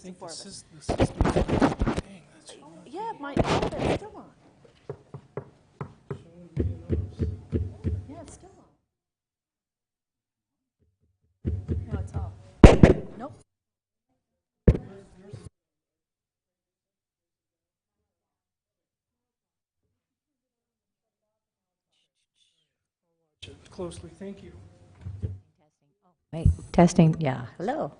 just the think four the of us. system. Dang, that's Yeah, my it's still on. showing me notice. Yeah, it's still on. No, it's off. Nope. Watch it closely. Thank you. Wait, testing, yeah, hello.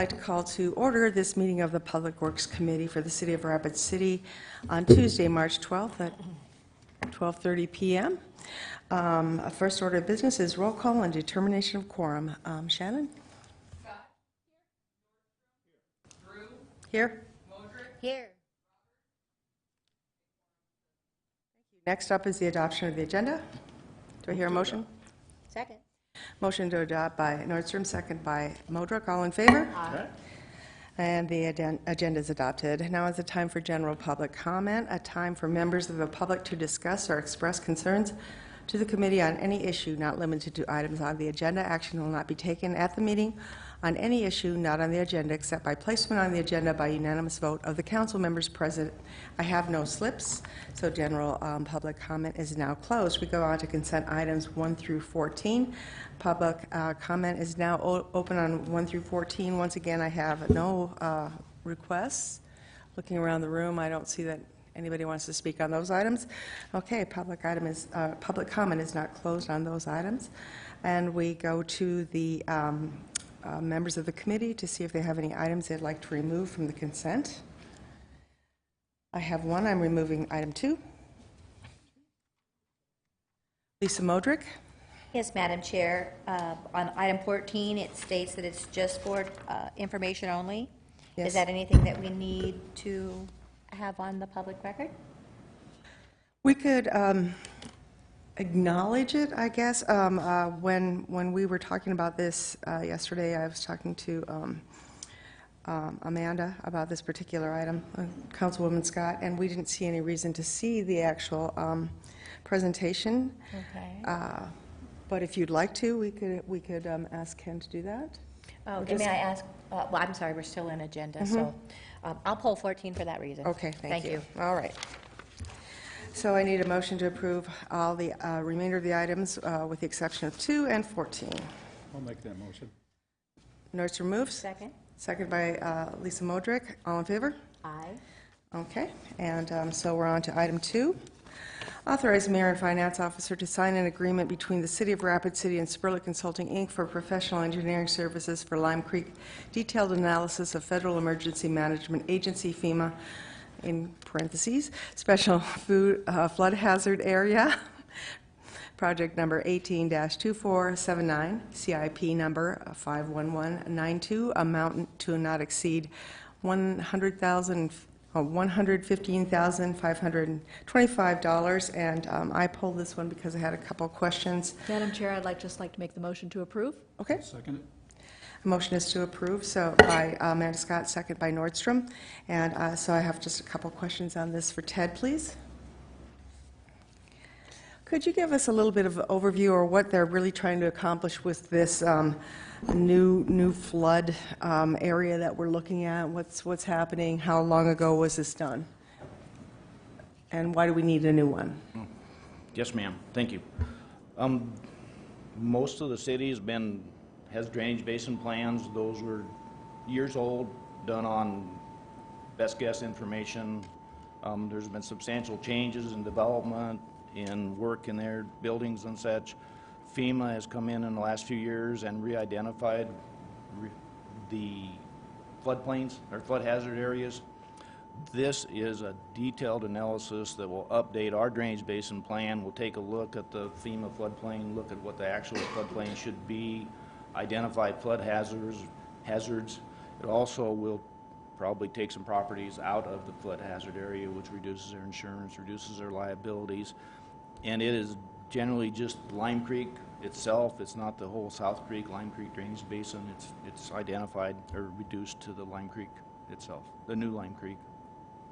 like to call to order this meeting of the Public Works Committee for the City of Rapid City on Tuesday, March 12th at 12:30 p.m. First order of business is roll call and determination of quorum. Shannon? Scott? Drew? Here. Modrick? Here. Next up is the adoption of the agenda. Do I hear a motion? Second. Motion to adopt by Nordstrom, second by Modrick. All in favor? Aye. And the agenda is adopted. Now is the time for general public comment, a time for members of the public to discuss or express concerns to the committee on any issue not limited to items on the agenda. Action will not be taken at the meeting on any issue not on the agenda except by placement on the agenda by unanimous vote of the council members present. I have no slips, so general public comment is now closed. We go on to consent items 1 through 14. Public comment is now open on 1 through 14. Once again, I have no requests. Looking around the room, I don't see that anybody wants to speak on those items. Okay, public comment is not closed on those items. And we go to the members of the committee to see if they have any items they'd like to remove from the consent. I have one. I'm removing item 2. Lisa Modrick. Yes, Madam Chair. On item 14, it states that it's just for information only. Yes. Is that anything that we need to have on the public record? We could acknowledge it, I guess. When we were talking about this yesterday, I was talking to Amanda about this particular item, Councilwoman Scott, and we didn't see any reason to see the actual presentation. Okay. But if you'd like to, we could ask Ken to do that. Okay, may I ask, well, I'm sorry, we're still in agenda, so I'll pull 14 for that reason. Okay, thank you. you. All right. So I need a motion to approve all the remainder of the items with the exception of 2 and 14. I'll make that motion. Nordstrom moves. Second? Second by Lisa Modrick. All in favor? Aye. Okay, and so we're on to item 2. Authorize Mayor and Finance Officer to sign an agreement between the City of Rapid City and Spurlick Consulting, Inc. for professional engineering services for Lime Creek detailed analysis of Federal Emergency Management Agency, FEMA, in parentheses, special flood hazard area, project number 18-2479, CIP number 51192, amount to not exceed $115,525, and I pulled this one because I had a couple of questions. Madam Chair, I'd just like to make the motion to approve. Okay. Second it. A motion is to approve, so by Amanda Scott, second by Nordstrom. And so I have just a couple questions on this for Ted, please. Could you give us a little bit of an overview or what they're really trying to accomplish with this new flood area that we're looking at? What's happening? How long ago was this done? And why do we need a new one? Yes, ma'am. Thank you. Most of the city has drainage basin plans. Those were years old, done on best guess information. There's been substantial changes in development, in work in their buildings and such. FEMA has come in the last few years and re-identified the floodplains or flood hazard areas. This is a detailed analysis that will update our drainage basin plan. We'll take a look at the FEMA floodplain, look at what the actual floodplain should be, identify flood hazards. It also will probably take some properties out of the flood hazard area, which reduces their insurance, reduces their liabilities. And it is generally just Lime Creek itself. It's not the whole South Creek, Lime Creek drainage basin. It's identified or reduced to the Lime Creek itself, the new Lime Creek.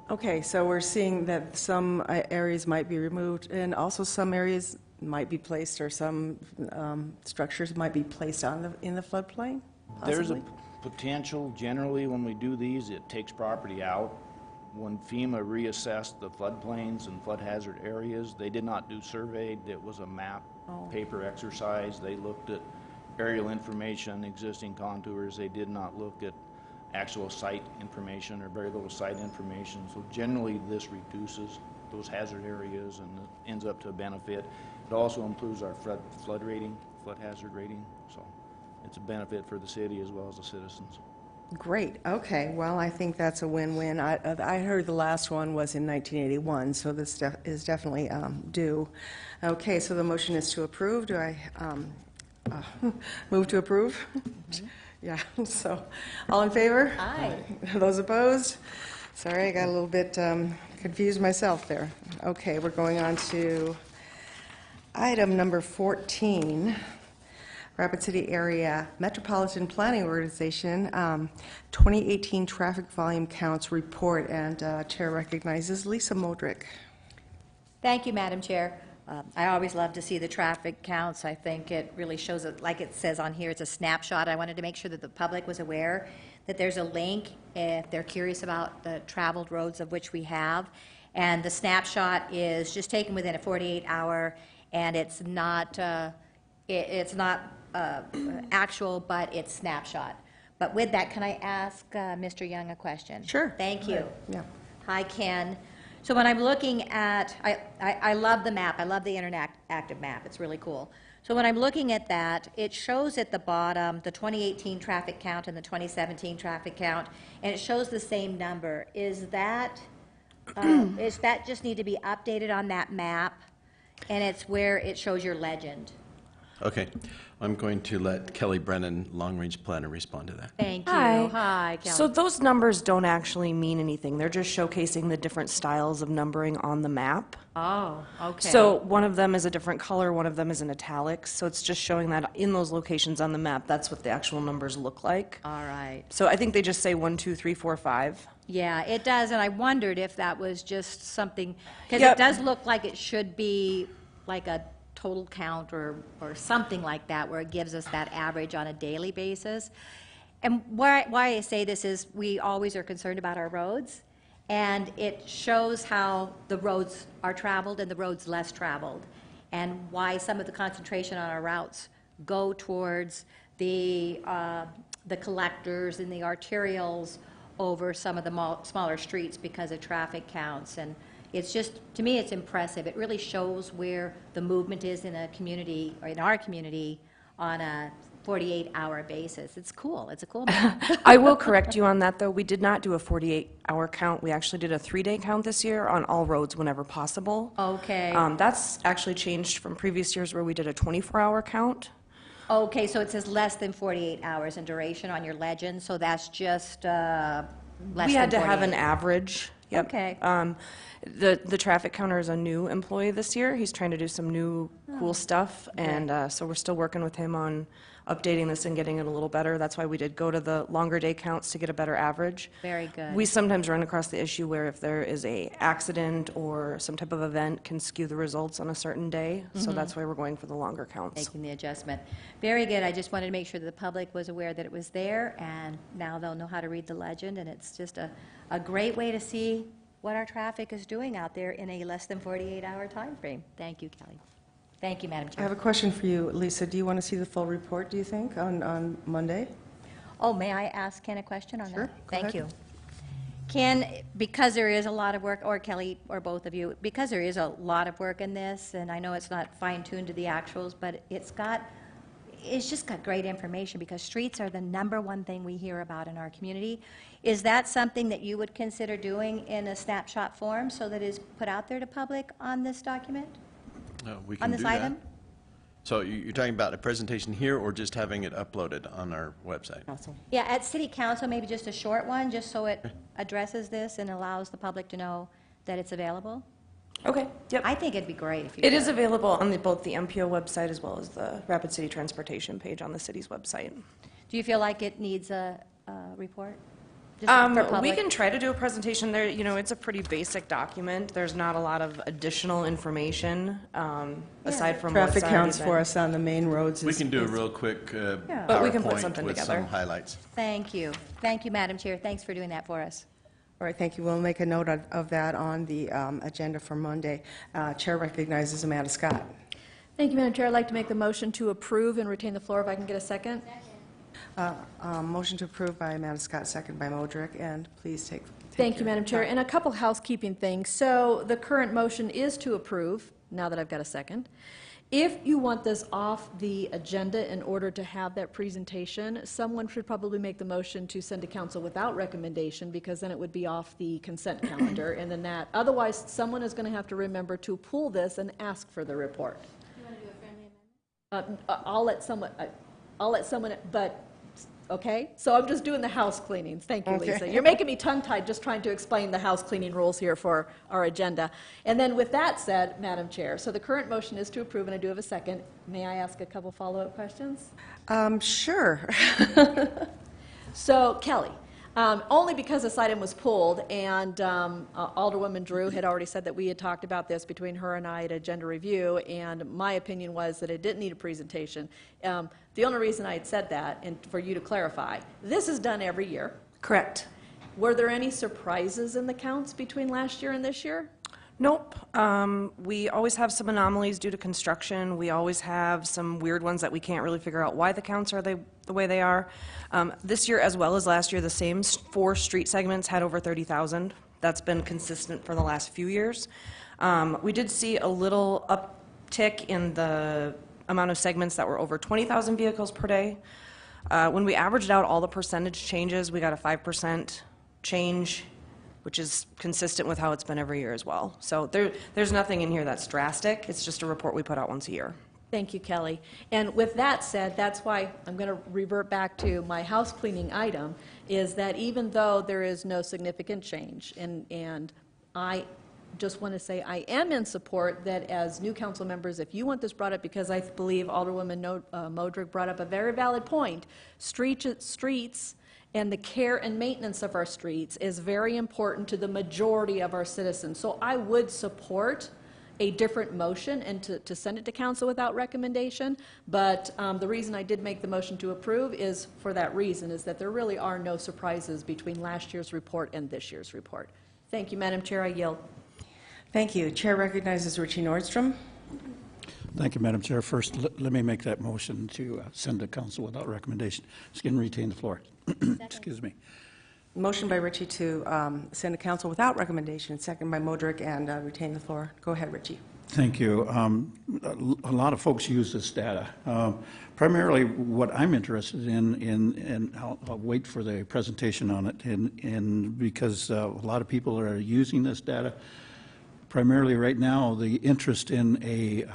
Okay, so we're seeing that some areas might be removed and also some areas might be placed, or some structures might be placed in the floodplain, possibly? There's a potential. Generally, when we do these, it takes property out. When FEMA reassessed the floodplains and flood hazard areas, they did not do surveyed. It was a map paper exercise. They looked at aerial information, existing contours. They did not look at actual site information or very little site information. So generally, this reduces those hazard areas and it ends up to a benefit. It also improves our flood rating, flood hazard rating. So it's a benefit for the city as well as the citizens. Great, okay, well, I think that's a win-win. I heard the last one was in 1981, so this is definitely due. Okay, so the motion is to approve. Do I move to approve? Yeah, so, all in favor? Aye. Those opposed? Sorry, I got a little bit confused myself there. Okay, we're going on to item number 14. Rapid City Area Metropolitan Planning Organization 2018 Traffic Volume Counts Report, and Chair recognizes Lisa Modrick. Thank you, Madam Chair. I always love to see the traffic counts. I think it really shows it, like it says on here, it's a snapshot. I wanted to make sure that the public was aware that there's a link if they're curious about the traveled roads of which we have. And the snapshot is just taken within a 48-hour, and it's not actual, but it's snapshot. But with that, can I ask Mr. Young a question? Sure. Thank you. Yeah. Hi, Ken. So when I'm looking at, I love the map. I love the interactive map. It's really cool. So when I'm looking at that, it shows at the bottom the 2018 traffic count and the 2017 traffic count, and it shows the same number. Is that just need to be updated on that map? And it's where it shows your legend. Okay. I'm going to let Kelly Brennan, Long-Range Planner, respond to that. Thank you. Hi. Hi, Kelly. So those numbers don't actually mean anything. They're just showcasing the different styles of numbering on the map. Oh, okay. So one of them is a different color, one of them is in italics. So it's just showing that in those locations on the map, that's what the actual numbers look like. All right. So I think they just say 1, 2, 3, 4, 5. Yeah, it does, and I wondered if that was just something, because Yep. it does look like it should be like a total count or something like that, where it gives us that average on a daily basis. And why I say this is we always are concerned about our roads, and it shows how the roads are traveled and the roads less traveled, and why some of the concentration on our routes go towards the collectors and the arterials over some of the smaller streets because of traffic counts. And it's just, to me, it's impressive. It really shows where the movement is in a community, or in our community, on a 48-hour basis. It's cool. It's a cool map. I will correct you on that, though. We did not do a 48-hour count. We actually did a 3-day count this year on all roads whenever possible. Okay. That's actually changed from previous years where we did a 24-hour count. Okay, so it says less than 48 hours in duration on your legend, so that's just less than 48. We had to have an average. Yep. Okay. The traffic counter is a new employee this year. He's trying to do some new cool stuff, and so we're still working with him on updating this and getting it a little better. That's why we did go to the longer day counts to get a better average. Very good. We sometimes run across the issue where if there is a accident or some type of event can skew the results on a certain day, so that's why we're going for the longer counts. Making the adjustment. Very good. I just wanted to make sure that the public was aware that it was there, and now they'll know how to read the legend, and it's just a great way to see what our traffic is doing out there in a less than 48-hour time frame. Thank you, Kelly. Thank you, Madam I have Chair. a question for you, Lisa. Do you want to see the full report, do you think, on Monday? Oh, may I ask Ken a question on that? Sure, go Thank ahead. you. Ken, because there is a lot of work, or Kelly, or both of you, because there is a lot of work in this, and I know it's not fine-tuned to the actuals, but it's just got great information, because streets are the #1 thing we hear about in our community. Is that something that you would consider doing in a snapshot form so that is put out there to public on this document? We On can this do that. item? So you're talking about a presentation here or just having it uploaded on our website? Yeah, at City Council, maybe just a short one, just so it addresses this and allows the public to know that it's available. Okay, yep. I think it'd be great if you It could. is available on both the MPO website as well as the Rapid City Transportation page on the city's website. Do you feel like it needs a report? Just for We public? can try to do a presentation there. You know, it's a pretty basic document. There's not a lot of additional information aside from what's Traffic already counts been- for us on the main roads. We is- can do a is- real quick But we can put PowerPoint something with together. some highlights. Thank you. Thank you, Madam Chair. Thanks for doing that for us. All right, thank you. We'll make a note of that on the agenda for Monday. Chair recognizes Amanda Scott. Thank you, Madam Chair. I'd like to make the motion to approve and retain the floor if I can get a second. Motion to approve by Amanda Scott, second by Modrick, and please take Thank you, your Madam Chair. time. And a couple housekeeping things. So the current motion is to approve, now that I've got a second. If you want this off the agenda in order to have that presentation, someone should probably make the motion to send to council without recommendation, because then it would be off the consent calendar, and then that, otherwise, someone is going to have to remember to pull this and ask for the report. You want to do a friendly amendment? I'll let someone, but, okay? So I'm just doing the house cleanings. Thank you, Okay. Lisa. You're making me tongue-tied just trying to explain the house cleaning rules here for our agenda. And then with that said, Madam Chair, so the current motion is to approve, and I do have a second. May I ask a couple follow-up questions? Sure. So, Kelly, only because this item was pulled, and Alderwoman Drew had already said that we had talked about this between her and I at agenda review, and my opinion was that it didn't need a presentation. The only reason I had said that, and for you to clarify, this is done every year. Correct. Were there any surprises in the counts between last year and this year? Nope. We always have some anomalies due to construction. We always have some weird ones that we can't really figure out why the counts are the way they are. This year, as well as last year, the same 4 street segments had over 30,000. That's been consistent for the last few years. We did see a little uptick in the amount of segments that were over 20,000 vehicles per day. When we averaged out all the percentage changes, we got a 5% change, which is consistent with how it's been every year as well. So there's nothing in here that's drastic. It's just a report we put out once a year. Thank you, Kelly. And with that said, that's why I'm going to revert back to my house cleaning item, is that even though there is no significant change, and I just want to say I am in support that as new council members, if you want this brought up, because I believe Alderwoman Modrick brought up a very valid point, streets and the care and maintenance of our streets is very important to the majority of our citizens. So I would support a different motion and to send it to council without recommendation, but the reason I did make the motion to approve is for that reason, is that there really are no surprises between last year's report and this year's report. Thank you, Madam Chair. I yield. Thank you. Chair recognizes Richie Nordstrom. Thank you, Madam Chair. First, let me make that motion to send to council without recommendation. Just going to retain the floor. Excuse me. Motion by Richie to send to council without recommendation, second by Modrick, and retain the floor. Go ahead, Richie. Thank you. A lot of folks use this data. Primarily, what I'm interested in, and I'll wait for the presentation on it, and because a lot of people are using this data. Primarily right now, the interest in a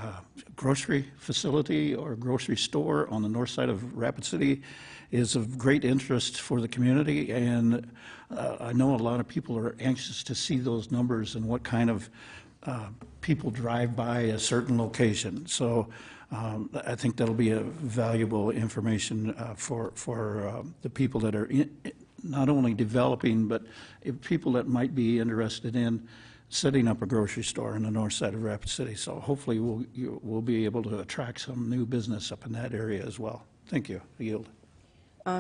grocery facility or grocery store on the north side of Rapid City is of great interest for the community, and I know a lot of people are anxious to see those numbers and what kind of people drive by a certain location. So I think that'll be a valuable information for the people that are not only developing, but people that might be interested in setting up a grocery store on the north side of Rapid City. So hopefully we'll be able to attract some new business up in that area as well. Thank you. I yield.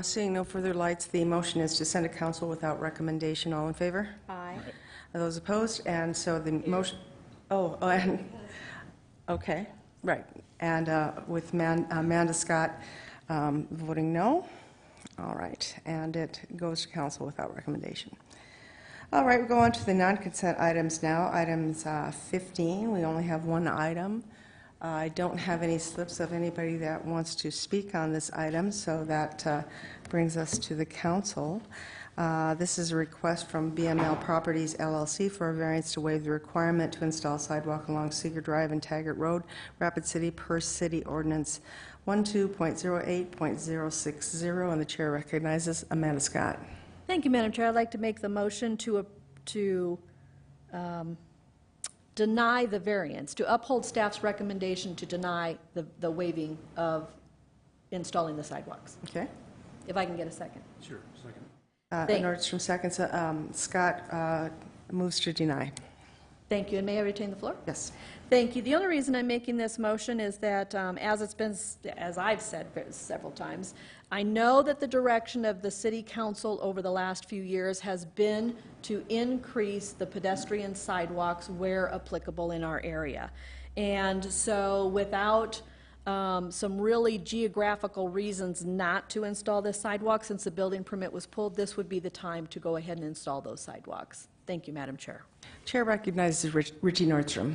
Seeing no further lights, the motion is to send to council without recommendation. All in favor? Aye. Are those opposed? And so the motion, and, okay, right. And with Amanda Scott voting no. All right, and it goes to council without recommendation. All right, we'll go on to the non-consent items now. Items 15, we only have one item. I don't have any slips of anybody that wants to speak on this item, so that brings us to the council. This is a request from BML Properties LLC for a variance to waive the requirement to install sidewalk along Seeger Drive and Taggart Road, Rapid City, per city ordinance 12.08.060, and the chair recognizes Amanda Scott. Thank you, Madam Chair. I'd like to make the motion to deny the variance, to uphold staff's recommendation to deny the waiving of installing the sidewalks. Okay. If I can get a second. Sure. Second. Nordstrom seconds. Scott moves to deny. Thank you, and may I retain the floor? Yes. Thank you. The only reason I'm making this motion is that, as I've said several times, I know that the direction of the city council over the last few years has been to increase the pedestrian sidewalks where applicable in our area. And so without some really geographical reasons not to install this sidewalk, since the building permit was pulled, this would be the time to go ahead and install those sidewalks. Thank you, Madam Chair. Chair recognizes Richie Nordstrom.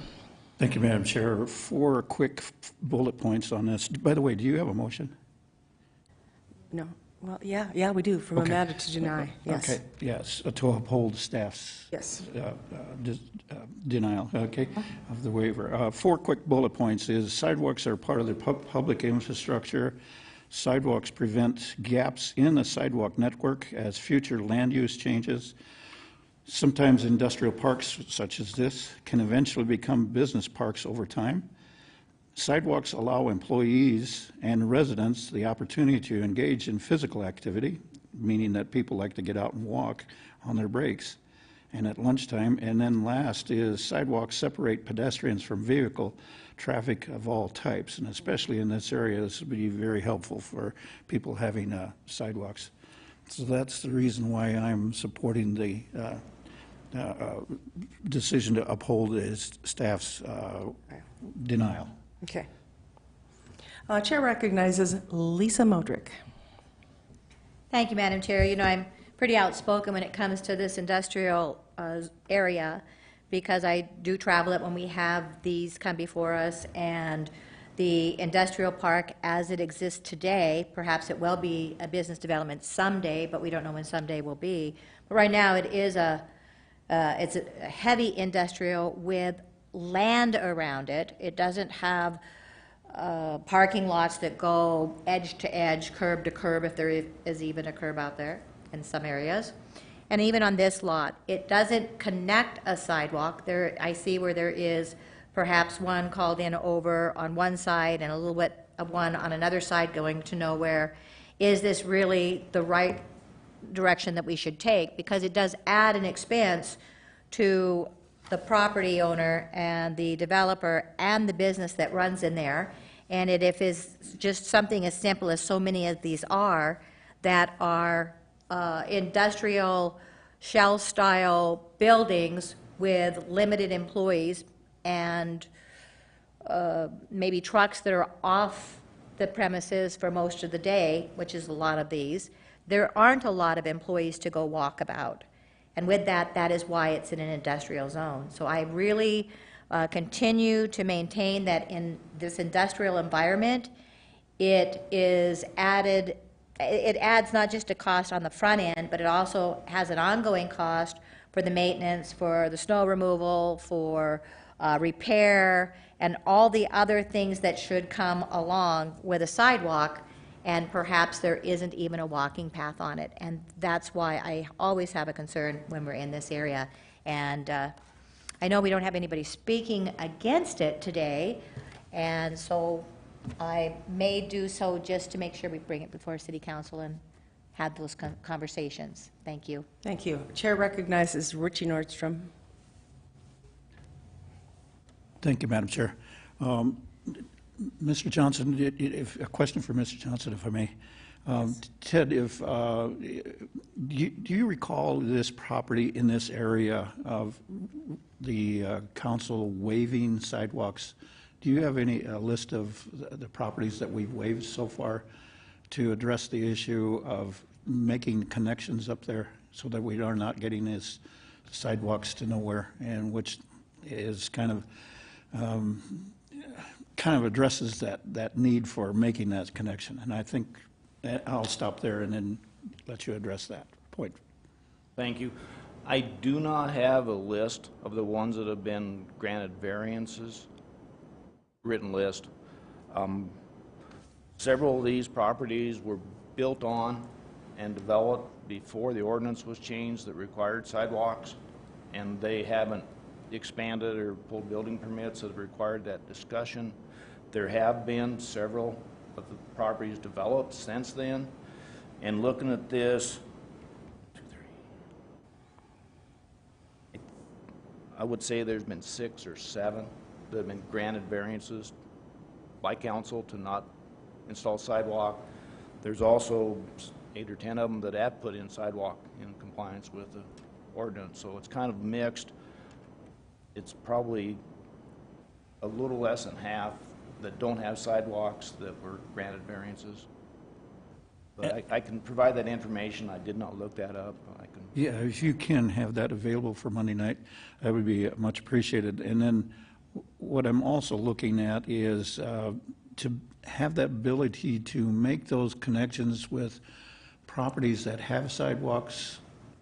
Thank you, Madam Chair. 4 quick bullet points on this. By the way, do you have a motion? No, well, yeah, we do, from Okay. amend to deny, yes. Okay, yes, to uphold staff's Yes. denial, okay, of the waiver. 4 quick bullet points is sidewalks are part of the public infrastructure. Sidewalks prevent gaps in the sidewalk network as future land use changes. Sometimes industrial parks such as this can eventually become business parks over time. Sidewalks allow employees and residents the opportunity to engage in physical activity, meaning that people like to get out and walk on their breaks and at lunchtime. And then last is sidewalks separate pedestrians from vehicle traffic of all types, and especially in this area, this would be very helpful for people having sidewalks. So that's the reason why I'm supporting the decision to uphold his staff's denial. Okay. Chair recognizes Lisa Modrick. Thank you, Madam Chair. You know, I'm pretty outspoken when it comes to this industrial area, because I do travel it when we have these come before us, and the industrial park as it exists today, perhaps it will be a business development someday, but we don't know when someday will be. But right now it is it's a heavy industrial with land around it. It doesn't have parking lots that go edge to edge, curb to curb, if there is even a curb out there in some areas. And even on this lot, it doesn't connect a sidewalk. There, I see where there is perhaps one called in over on one side and a little bit of one on another side going to nowhere. Is this really the right direction that we should take? Because it does add an expense to the property owner and the developer and the business that runs in there. And if it's just something as simple as so many of these are, that are industrial shell-style buildings with limited employees and maybe trucks that are off the premises for most of the day, which is a lot of these, there aren't a lot of employees to go walk about. And with that, that is why it's in an industrial zone. So I really continue to maintain that in this industrial environment, it adds not just a cost on the front end, but it also has an ongoing cost for the maintenance, for the snow removal, for repair, and all the other things that should come along with a sidewalk, and perhaps there isn't even a walking path on it. And that's why I always have a concern when we're in this area. And I know we don't have anybody speaking against it today, and so I may do so just to make sure we bring it before City Council and have those conversations. Thank you. Thank you. Chair recognizes Richie Nordstrom. Thank you, Madam Chair. Mr. Johnson, a question for Mr. Johnson, if I may. Ted, do you recall this property in this area of the council waiving sidewalks? Do you have any list of the properties that we've waived so far to address the issue of making connections up there so that we are not getting these sidewalks to nowhere, and which is kind of addresses that need for making that connection? And I think I'll stop there and then let you address that point. Thank you. I do not have a list of the ones that have been granted variances, written list. Several of these properties were built on and developed before the ordinance was changed that required sidewalks, and they haven't expanded or pulled building permits that have required that discussion. There have been several of the properties developed since then, and looking at this, I would say there's been 6 or 7 that have been granted variances by council to not install sidewalk. There's also 8 or 10 of them that have put in sidewalk in compliance with the ordinance, so it's kind of mixed. It's probably a little less than half that don't have sidewalks that were granted variances. But I can provide that information. I did not look that up. Yeah, if you can have that available for Monday night, that would be much appreciated. And then what I'm also looking at is to have that ability to make those connections with properties that have sidewalks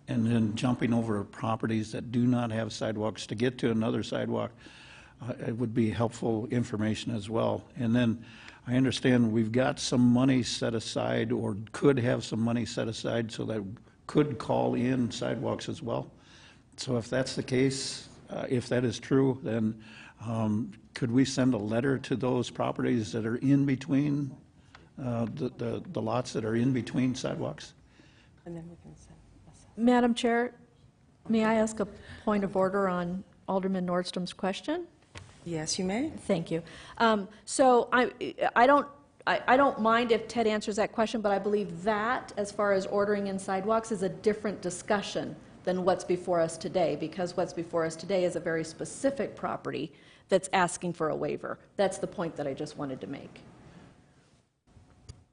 and then jumping over properties that do not have sidewalks to get to another sidewalk. It would be helpful information as well. And then I understand we've got some money set aside, or could have some money set aside, so that could call in sidewalks as well. So if that's the case, if that is true, then could we send a letter to those properties that are in between, the lots that are in between sidewalks? And then we can send. Madam Chair, may I ask a point of order on Alderman Nordstrom's question? Yes, you may. Thank you. So I don't mind if Ted answers that question, but I believe that, as far as ordering in sidewalks, is a different discussion than what's before us today, because what's before us today is a very specific property that's asking for a waiver. That's the point that I just wanted to make.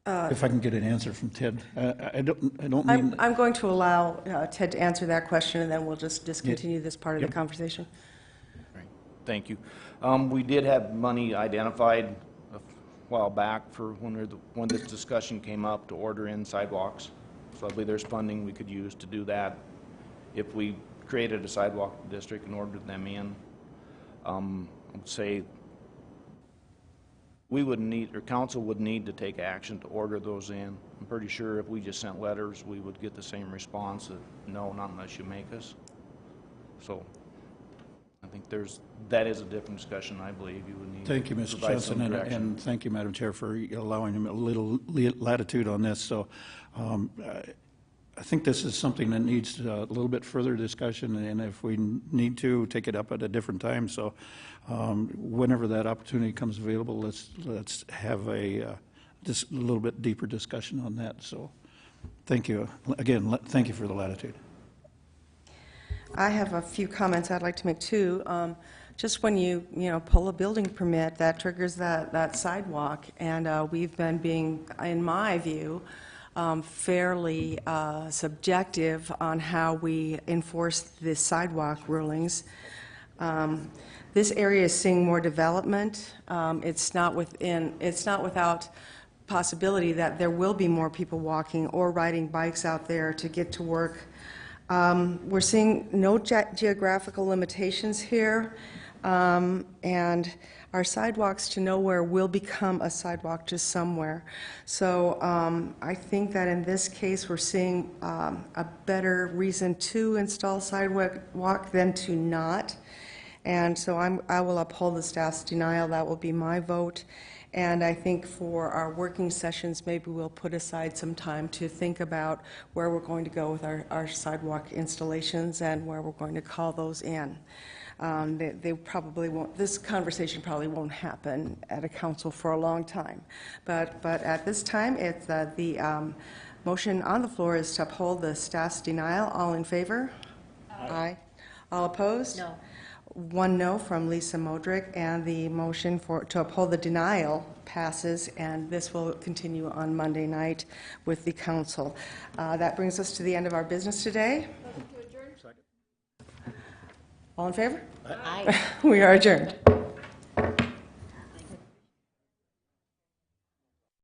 If I can get an answer from Ted. I don't mean... I'm going to allow Ted to answer that question, and then we'll just discontinue this part of the conversation. Right. Thank you. We did have money identified a while back for when this discussion came up to order in sidewalks. So I believe there's funding we could use to do that if we created a sidewalk district and ordered them in. I would say we would need, or council would need to take action to order those in. I'm pretty sure if we just sent letters, we would get the same response that, no, not unless you make us. So I think that is a different discussion. I believe you would need. Thank you, Mr. Johnson, and thank you, Madam Chair, for allowing him a little latitude on this. So I think this is something that needs a little bit further discussion, and if we need to, take it up at a different time. So whenever that opportunity comes available, let's have just a little bit deeper discussion on that. So thank you. Again, thank you for the latitude. I have a few comments I'd like to make too. Just when you pull a building permit, that triggers that sidewalk, and we've been being, in my view, fairly subjective on how we enforce the sidewalk rulings. This area is seeing more development. It's not without possibility that there will be more people walking or riding bikes out there to get to work. We're seeing no geographical limitations here, and our sidewalks to nowhere will become a sidewalk to somewhere. So I think that in this case we're seeing a better reason to install sidewalk than to not. And so I will uphold the staff's denial. That will be my vote. And I think for our working sessions, maybe we'll put aside some time to think about where we're going to go with our sidewalk installations and where we're going to call those in. They probably won't, this conversation probably won't happen at a council for a long time. But at this time, it's the motion on the floor is to uphold the staff's denial. All in favor? Aye. All opposed? No. One no from Lisa Modrick, and the motion to uphold the denial passes, and this will continue on Monday night with the council. That brings us to the end of our business today. All in favor? Aye. We are adjourned.